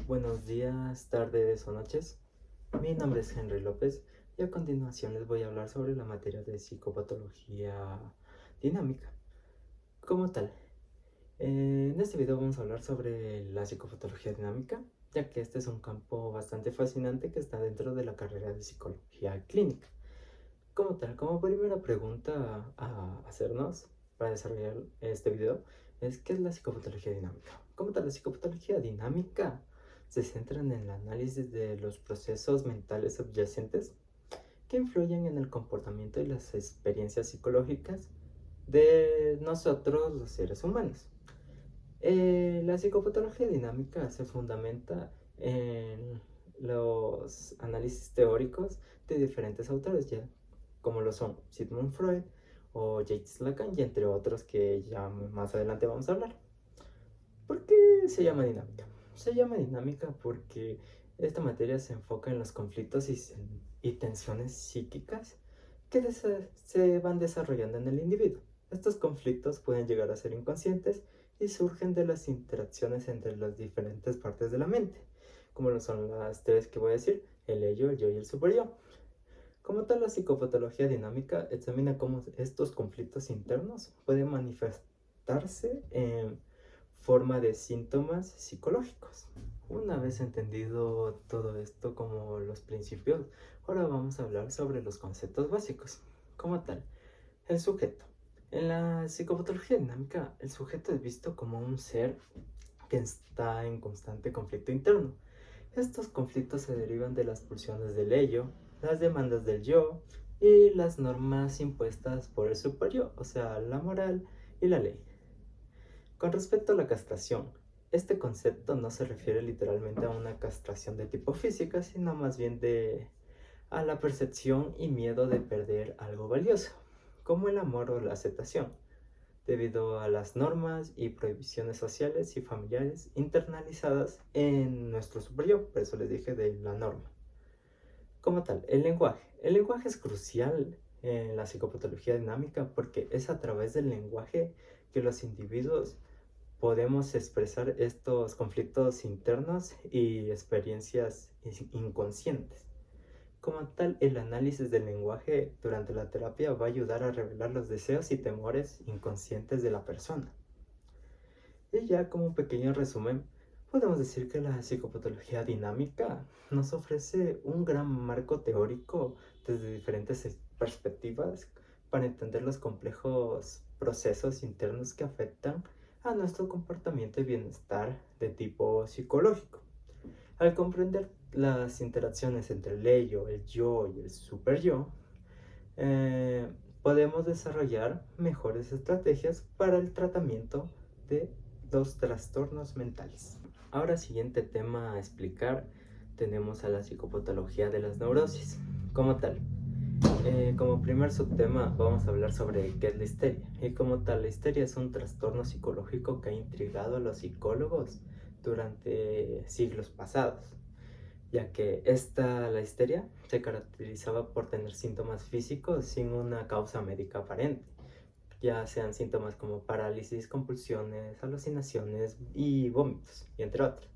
Buenos días, tardes o noches. Mi nombre es Henry López y a continuación les voy a hablar sobre la materia de psicopatología dinámica. Como tal, en este video vamos a hablar sobre la psicopatología dinámica, ya que este es un campo bastante fascinante que está dentro de la carrera de psicología clínica. Como tal, como primera pregunta a hacernos para desarrollar este video es ¿qué es la psicopatología dinámica? Como tal, la psicopatología dinámica se centra en el análisis de los procesos mentales subyacentes que influyen en el comportamiento y las experiencias psicológicas de nosotros los seres humanos. La psicopatología dinámica se fundamenta en los análisis teóricos de diferentes autores, ya como lo son Sigmund Freud o Jacques Lacan, y entre otros que ya más adelante vamos a hablar. ¿Por qué se llama dinámica? Se llama dinámica porque esta materia se enfoca en los conflictos y tensiones psíquicas que se van desarrollando en el individuo. Estos conflictos pueden llegar a ser inconscientes y surgen de las interacciones entre las diferentes partes de la mente, como lo son las tres que voy a decir: el ello, el yo y el superyo. Como tal, la psicopatología dinámica examina cómo estos conflictos internos pueden manifestarse en forma de síntomas psicológicos. Una vez entendido todo esto como los principios, ahora vamos a hablar sobre los conceptos básicos. Como tal, el sujeto. En la psicopatología dinámica, el sujeto es visto como un ser que está en constante conflicto interno. Estos conflictos se derivan de las pulsiones del ello, las demandas del yo y las normas impuestas por el superior, o sea, la moral y la ley. Con respecto a la castración, este concepto no se refiere literalmente a una castración de tipo física, sino más bien a la percepción y miedo de perder algo valioso, como el amor o la aceptación, debido a las normas y prohibiciones sociales y familiares internalizadas en nuestro superior. Por eso les dije de la norma. Como tal, el lenguaje. El lenguaje es crucial en la psicopatología dinámica porque es a través del lenguaje que los individuos podemos expresar estos conflictos internos y experiencias inconscientes. Como tal, el análisis del lenguaje durante la terapia va a ayudar a revelar los deseos y temores inconscientes de la persona. Y ya como un pequeño resumen, podemos decir que la psicopatología dinámica nos ofrece un gran marco teórico desde diferentes perspectivas para entender los complejos procesos internos que afectan a nuestro comportamiento y bienestar de tipo psicológico. Al comprender las interacciones entre el ello, el yo y el superyo, eh, podemos desarrollar mejores estrategias para el tratamiento de los trastornos mentales. Ahora, siguiente tema a explicar, tenemos a la psicopatología de las neurosis. Como tal, como primer subtema vamos a hablar sobre qué es la histeria. Y como tal, la histeria es un trastorno psicológico que ha intrigado a los psicólogos durante siglos pasados, ya que la histeria se caracterizaba por tener síntomas físicos sin una causa médica aparente, ya sean síntomas como parálisis, convulsiones, alucinaciones y vómitos, y entre otros.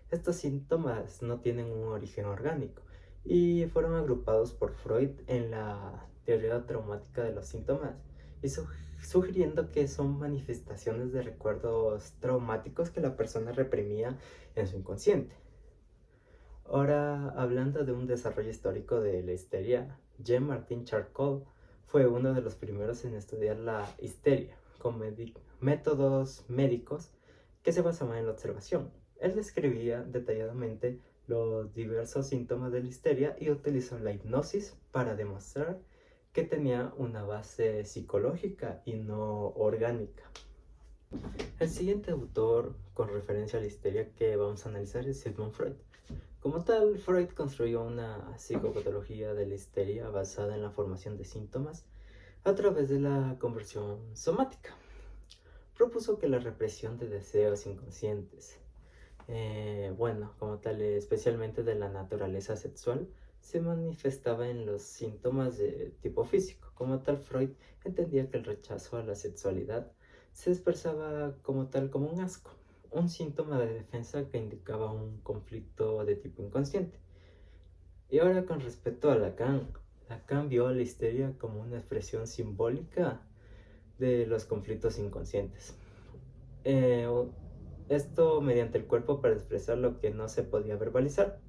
Estos síntomas no tienen un origen orgánico y fueron agrupados por Freud en la teoría traumática de los síntomas y sugiriendo que son manifestaciones de recuerdos traumáticos que la persona reprimía en su inconsciente. Ahora, hablando de un desarrollo histórico de la histeria, Jean-Martin Charcot fue uno de los primeros en estudiar la histeria con métodos médicos que se basaban en la observación. Él describía detalladamente los diversos síntomas de la histeria y utilizó la hipnosis para demostrar que tenía una base psicológica y no orgánica. El siguiente autor con referencia a la histeria que vamos a analizar es Sigmund Freud. Como tal, Freud construyó una psicopatología de la histeria basada en la formación de síntomas a través de la conversión somática. Propuso que la represión de deseos inconscientes, como tal, especialmente de la naturaleza sexual, se manifestaba en los síntomas de tipo físico. Como tal, Freud entendía que el rechazo a la sexualidad se expresaba como tal como un asco, un síntoma de defensa que indicaba un conflicto de tipo inconsciente. Y ahora con respecto a Lacan, Lacan vio a la histeria como una expresión simbólica de los conflictos inconscientes. Eh, Esto mediante el cuerpo para expresar lo que no se podía verbalizar.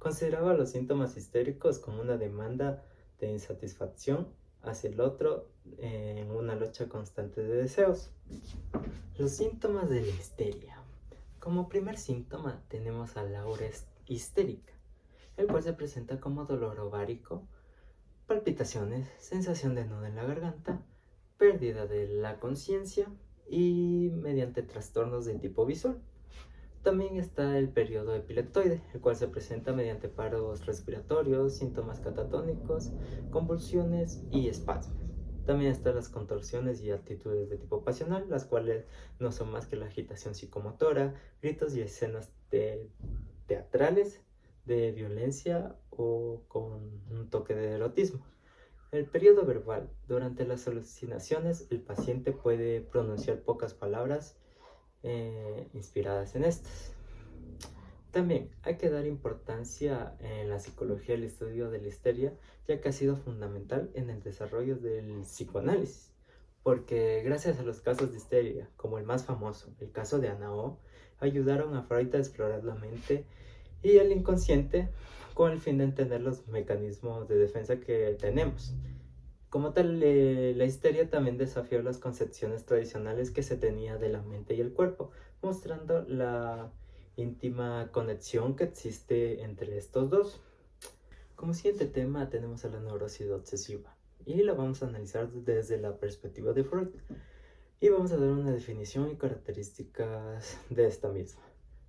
Consideraba los síntomas histéricos como una demanda de insatisfacción hacia el otro en una lucha constante de deseos. Los síntomas de la histeria. Como primer síntoma tenemos a la aura histérica, el cual se presenta como dolor ovárico, palpitaciones, sensación de nudo en la garganta, pérdida de la conciencia y mediante trastornos de tipo visual. También está el periodo epileptoide, el cual se presenta mediante paros respiratorios, síntomas catatónicos, convulsiones y espasmos. También están las contorsiones y actitudes de tipo pasional, las cuales no son más que la agitación psicomotora, gritos y escenas teatrales de violencia o con un toque de erotismo. El periodo verbal. Durante las alucinaciones, el paciente puede pronunciar pocas palabras inspiradas en estas. También hay que dar importancia en la psicología al estudio de la histeria, ya que ha sido fundamental en el desarrollo del psicoanálisis, porque gracias a los casos de histeria, como el más famoso, el caso de Ana O, ayudaron a Freud a explorar la mente y el inconsciente con el fin de entender los mecanismos de defensa que tenemos. Como tal, la histeria también desafió las concepciones tradicionales que se tenía de la mente y el cuerpo, mostrando la íntima conexión que existe entre estos dos. Como siguiente tema tenemos a la neurosis obsesiva y la vamos a analizar desde la perspectiva de Freud y vamos a dar una definición y características de esta misma.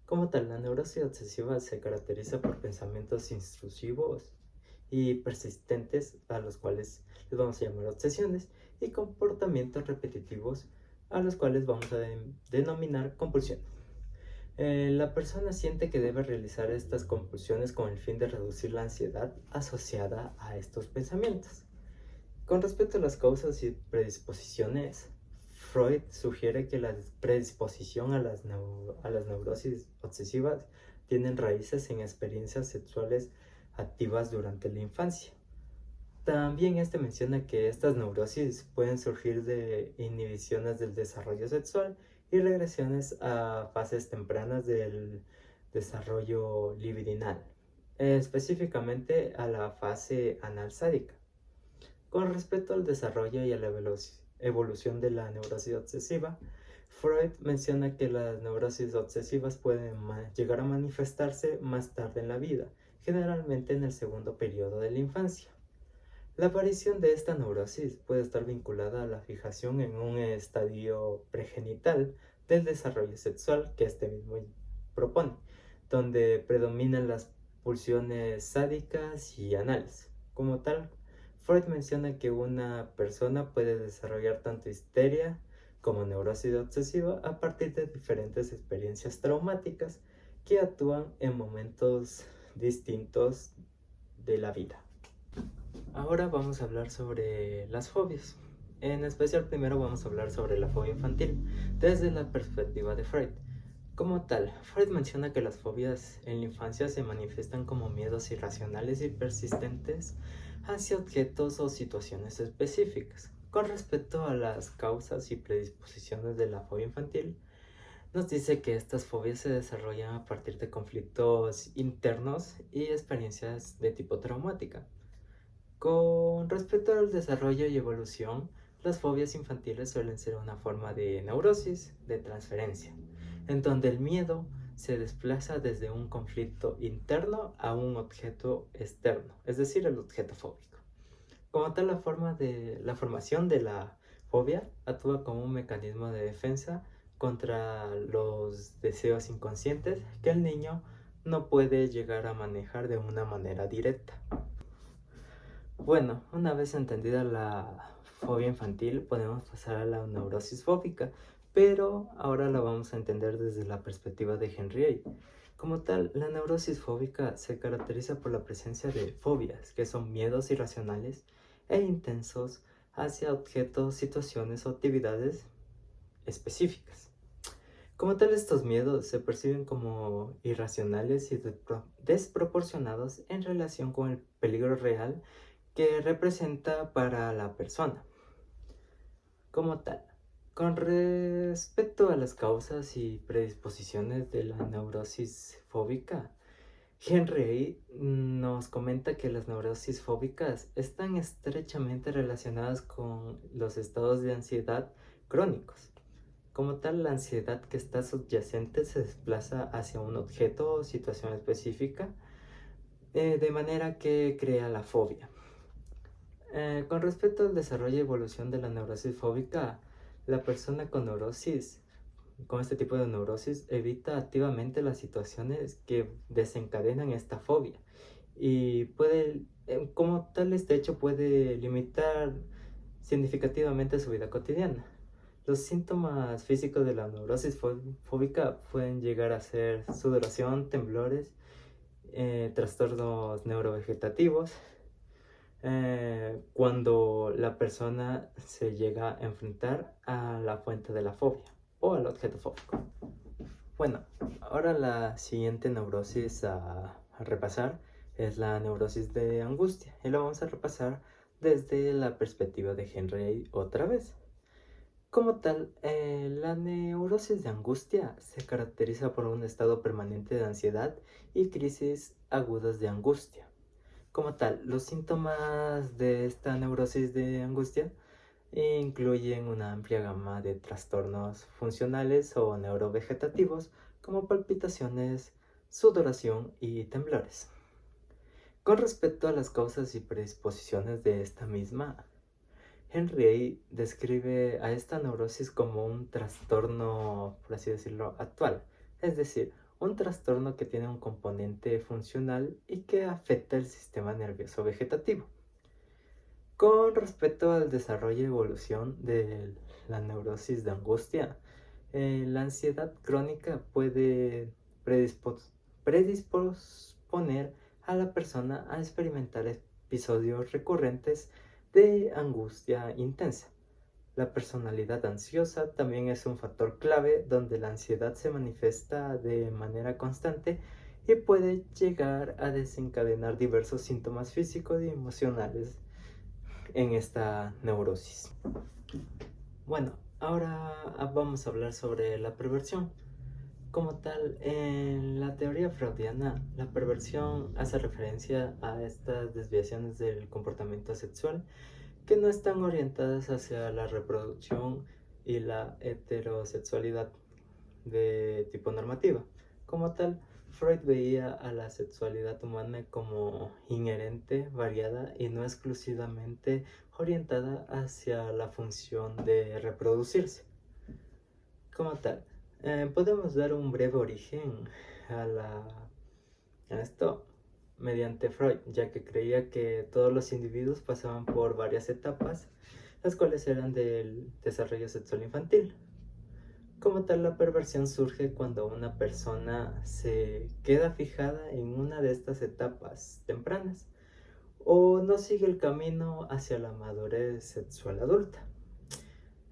Como tal, la neurosis obsesiva se caracteriza por pensamientos intrusivos y persistentes, a los cuales les vamos a llamar obsesiones, y comportamientos repetitivos, a los cuales vamos a denominar compulsiones. La persona siente que debe realizar estas compulsiones con el fin de reducir la ansiedad asociada a estos pensamientos. Con respecto a las causas y predisposiciones, Freud sugiere que la predisposición a las neurosis obsesivas tienen raíces en experiencias sexuales activas durante la infancia. También menciona que estas neurosis pueden surgir de inhibiciones del desarrollo sexual y regresiones a fases tempranas del desarrollo libidinal, específicamente a la fase anal sádica. Con respecto al desarrollo y a la evolución de la neurosis obsesiva, Freud menciona que las neurosis obsesivas pueden llegar a manifestarse más tarde en la vida, generalmente en el segundo periodo de la infancia. La aparición de esta neurosis puede estar vinculada a la fijación en un estadio pregenital del desarrollo sexual que mismo propone, donde predominan las pulsiones sádicas y anales. Como tal, Freud menciona que una persona puede desarrollar tanto histeria como neurosis obsesiva a partir de diferentes experiencias traumáticas que actúan en momentos distintos de la vida. Ahora vamos a hablar sobre las fobias. En especial, primero vamos a hablar sobre la fobia infantil desde la perspectiva de Freud. Como tal, Freud menciona que las fobias en la infancia se manifiestan como miedos irracionales y persistentes hacia objetos o situaciones específicas. Con respecto a las causas y predisposiciones de la fobia infantil, nos dice que estas fobias se desarrollan a partir de conflictos internos y experiencias de tipo traumática. Con respecto al desarrollo y evolución, las fobias infantiles suelen ser una forma de neurosis de transferencia, en donde el miedo se desplaza desde un conflicto interno a un objeto externo, es decir, el objeto fóbico. Como tal, la formación de la fobia actúa como un mecanismo de defensa contra los deseos inconscientes que el niño no puede llegar a manejar de una manera directa. Bueno, una vez entendida la fobia infantil, podemos pasar a la neurosis fóbica, pero ahora la vamos a entender desde la perspectiva de Henry. Como tal, la neurosis fóbica se caracteriza por la presencia de fobias, que son miedos irracionales e intensos hacia objetos, situaciones o actividades específicas. Como tal, estos miedos se perciben como irracionales y desproporcionados en relación con el peligro real que representa para la persona. Como tal, con respecto a las causas y predisposiciones de la neurosis fóbica, Henry nos comenta que las neurosis fóbicas están estrechamente relacionadas con los estados de ansiedad crónicos. Como tal, la ansiedad que está subyacente se desplaza hacia un objeto o situación específica, de manera que crea la fobia. Con respecto al desarrollo y evolución de la neurosis fóbica, la persona con este tipo de neurosis, evita activamente las situaciones que desencadenan esta fobia y como tal, este hecho puede limitar significativamente su vida cotidiana. Los síntomas físicos de la neurosis fóbica pueden llegar a ser sudoración, temblores, trastornos neurovegetativos, cuando la persona se llega a enfrentar a la fuente de la fobia o al objeto fóbico. Bueno, ahora la siguiente neurosis a repasar es la neurosis de angustia y lo vamos a repasar desde la perspectiva de Henry otra vez. Como tal, la neurosis de angustia se caracteriza por un estado permanente de ansiedad y crisis agudas de angustia. Como tal, los síntomas de esta neurosis de angustia incluyen una amplia gama de trastornos funcionales o neurovegetativos como palpitaciones, sudoración y temblores. Con respecto a las causas y predisposiciones de esta misma, Henry describe a esta neurosis como un trastorno, por así decirlo, actual, es decir, un trastorno que tiene un componente funcional y que afecta el sistema nervioso vegetativo. Con respecto al desarrollo y evolución de la neurosis de angustia, la ansiedad crónica puede predisponer a la persona a experimentar episodios recurrentes de angustia intensa. La personalidad ansiosa también es un factor clave donde la ansiedad se manifiesta de manera constante y puede llegar a desencadenar diversos síntomas físicos y emocionales en esta neurosis. Bueno, ahora vamos a hablar sobre la perversión. Como tal, en la teoría freudiana, la perversión hace referencia a estas desviaciones del comportamiento sexual que no están orientadas hacia la reproducción y la heterosexualidad de tipo normativa. Como tal, Freud veía a la sexualidad humana como inherente, variada y no exclusivamente orientada hacia la función de reproducirse. Como tal, podemos dar un breve origen a esto mediante Freud, ya que creía que todos los individuos pasaban por varias etapas, las cuales eran del desarrollo sexual infantil. Como tal, la perversión surge cuando una persona se queda fijada en una de estas etapas tempranas o no sigue el camino hacia la madurez sexual adulta.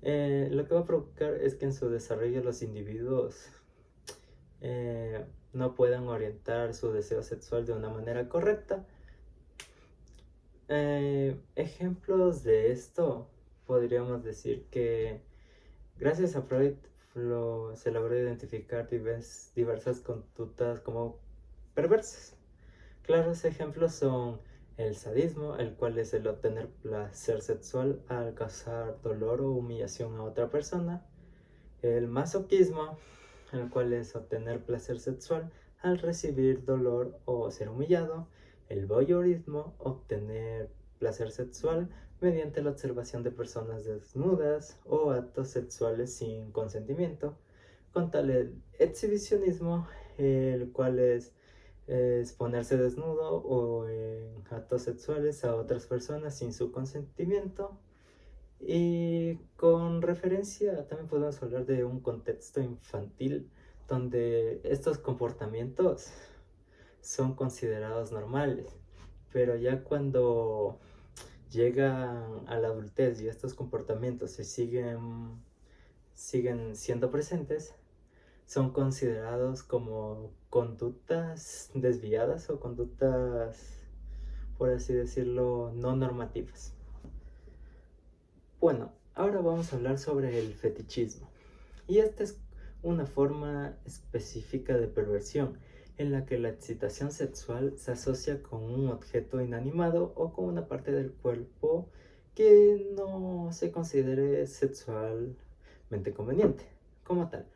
Lo que va a provocar es que en su desarrollo los individuos no puedan orientar su deseo sexual de una manera correcta. Ejemplos de esto podríamos decir que gracias a Freud se logró identificar diversas conductas como perversas. Claros ejemplos son el sadismo, el cual es el obtener placer sexual al causar dolor o humillación a otra persona. El masoquismo, el cual es obtener placer sexual al recibir dolor o ser humillado. El voyeurismo, obtener placer sexual mediante la observación de personas desnudas o actos sexuales sin consentimiento. Con tal el exhibicionismo, el cual es ponerse desnudo o en actos sexuales a otras personas sin su consentimiento. Y con referencia también podemos hablar de un contexto infantil donde estos comportamientos son considerados normales, pero ya cuando llegan a la adultez y estos comportamientos siguen siendo presentes, son considerados como conductas desviadas o conductas, por así decirlo, no normativas. Bueno, ahora vamos a hablar sobre el fetichismo. Y esta es una forma específica de perversión en la que la excitación sexual se asocia con un objeto inanimado o con una parte del cuerpo que no se considere sexualmente conveniente. Como tal,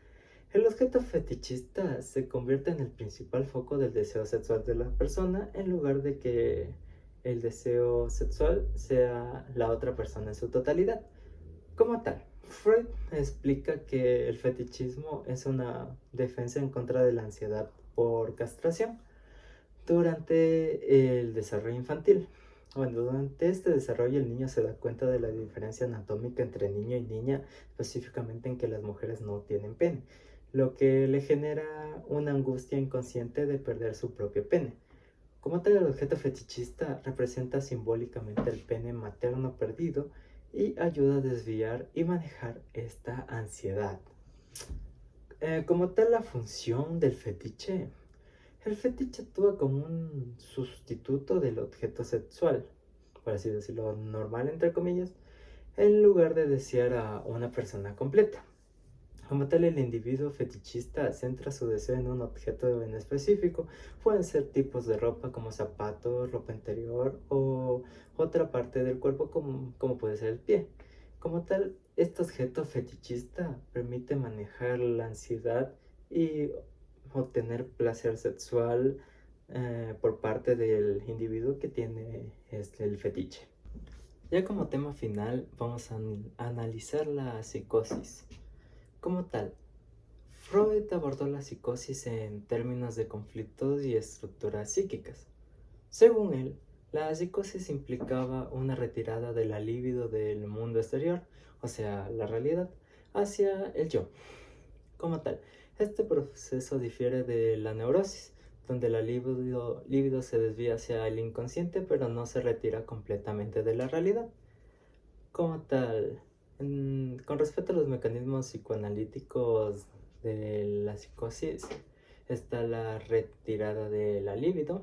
el objeto fetichista se convierte en el principal foco del deseo sexual de la persona en lugar de que el deseo sexual sea la otra persona en su totalidad. Como tal, Freud explica que el fetichismo es una defensa en contra de la ansiedad por castración durante el desarrollo infantil. Bueno, durante este desarrollo el niño se da cuenta de la diferencia anatómica entre niño y niña, específicamente en que las mujeres no tienen pene, lo que le genera una angustia inconsciente de perder su propio pene. Como tal, el objeto fetichista representa simbólicamente el pene materno perdido y ayuda a desviar y manejar esta ansiedad. Como tal, la función del fetiche. El fetiche actúa como un sustituto del objeto sexual, por así decirlo, normal entre comillas, en lugar de desear a una persona completa. Como tal, el individuo fetichista centra su deseo en un objeto en específico. Pueden ser tipos de ropa como zapatos, ropa interior o otra parte del cuerpo como puede ser el pie. Como tal, este objeto fetichista permite manejar la ansiedad y obtener placer sexual por parte del individuo que tiene el fetiche. Ya como tema final vamos a analizar la psicosis. Como tal, Freud abordó la psicosis en términos de conflictos y estructuras psíquicas. Según él, la psicosis implicaba una retirada de la libido del mundo exterior, o sea, la realidad, hacia el yo. Como tal, este proceso difiere de la neurosis, donde la libido se desvía hacia el inconsciente, pero no se retira completamente de la realidad. Como tal, con respecto a los mecanismos psicoanalíticos de la psicosis, está la retirada de la libido.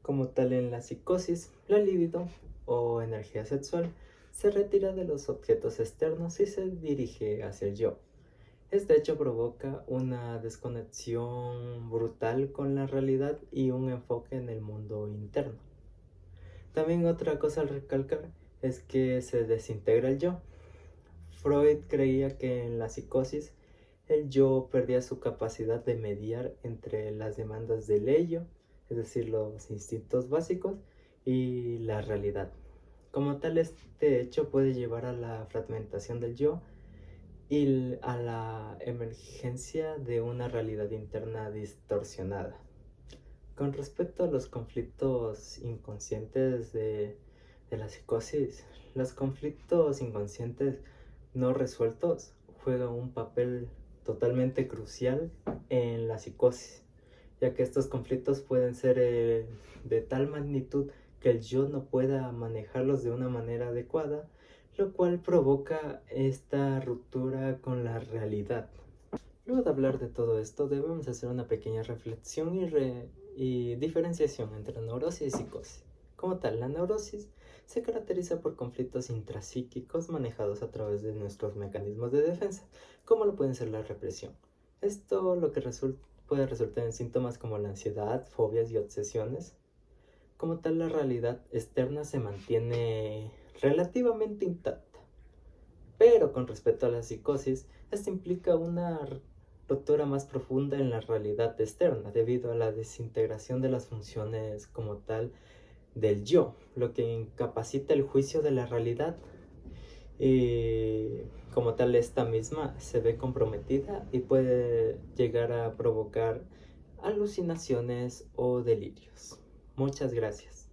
Como tal, en la psicosis, la libido o energía sexual se retira de los objetos externos y se dirige hacia el yo. Este hecho provoca una desconexión brutal con la realidad y un enfoque en el mundo interno. También otra cosa al recalcar es que se desintegra el yo. Freud creía que en la psicosis el yo perdía su capacidad de mediar entre las demandas del ello, es decir, los instintos básicos, y la realidad. Como tal, este hecho puede llevar a la fragmentación del yo y a la emergencia de una realidad interna distorsionada. Con respecto a los conflictos inconscientes de la psicosis, los conflictos inconscientes no resueltos juegan un papel totalmente crucial en la psicosis, ya que estos conflictos pueden ser de tal magnitud que el yo no pueda manejarlos de una manera adecuada, lo cual provoca esta ruptura con la realidad. Luego de hablar de todo esto, debemos hacer una pequeña reflexión y diferenciación entre neurosis y psicosis. Como tal, la neurosis se caracteriza por conflictos intrapsíquicos manejados a través de nuestros mecanismos de defensa, como lo pueden ser la represión. Esto lo que puede resultar en síntomas como la ansiedad, fobias y obsesiones. Como tal, la realidad externa se mantiene relativamente intacta. Pero con respecto a la psicosis, esto implica una ruptura más profunda en la realidad externa debido a la desintegración de las funciones como tal del yo, lo que incapacita el juicio de la realidad y como tal esta misma se ve comprometida y puede llegar a provocar alucinaciones o delirios. Muchas gracias.